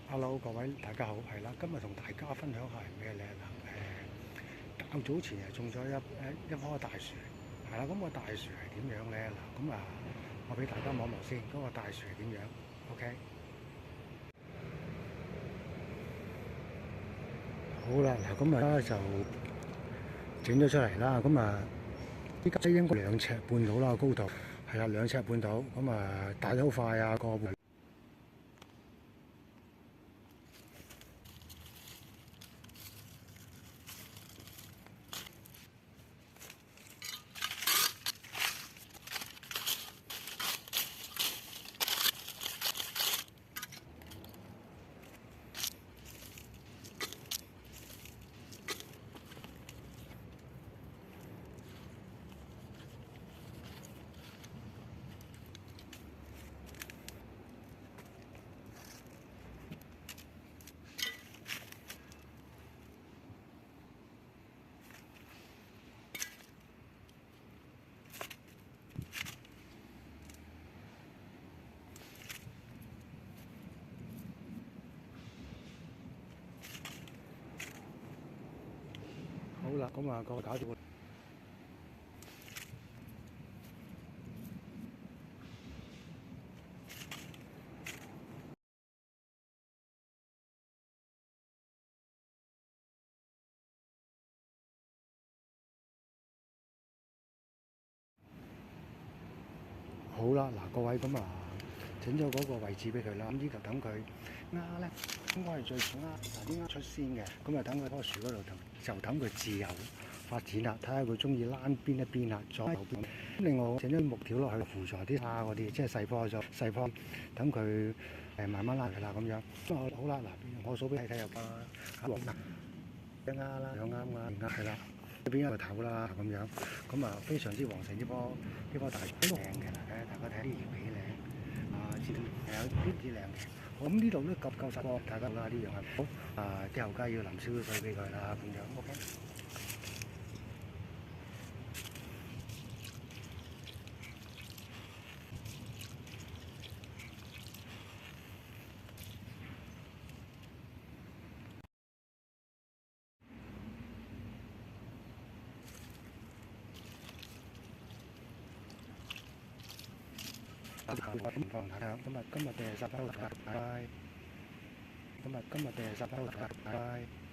Hello，各位大家好，係啦，今日同大家分享下係咩咧？較早前種咗一棵大樹，係啦，咁個大樹係點樣咧？我俾大家望望先，嗰個大樹係點樣？OK，好啦，就整咗出嚟啦，依家應該2尺半到啦，高度係啦，2尺半到，大得好快啊個會。好啦，個搞掂。好啦，各位整咗嗰個位置俾佢啦，呢就等佢啱咧，應該係最啱啲啱出先嘅，等佢嗰個樹嗰度就等佢自由發展啦，睇下佢中意躝邊一邊啦，左右邊。另外整咗木條落去輔助啲沙嗰啲，即係細棵，等佢慢慢躝嚟啦咁樣。好啦，我數俾你睇有個一啱啦，兩啱啦，係啦。呢邊一個頭啦咁樣，非常之旺盛呢棵大樹，都靚嘅啦，大家睇啲葉幾靚，有啲唔知靚嘅。我呢度都夠實喎，大家啦呢樣係好，啲後街要淋少少水俾佢啦咁樣 ，OK。今日嘅10分，拜拜。今日嘅10分，拜拜。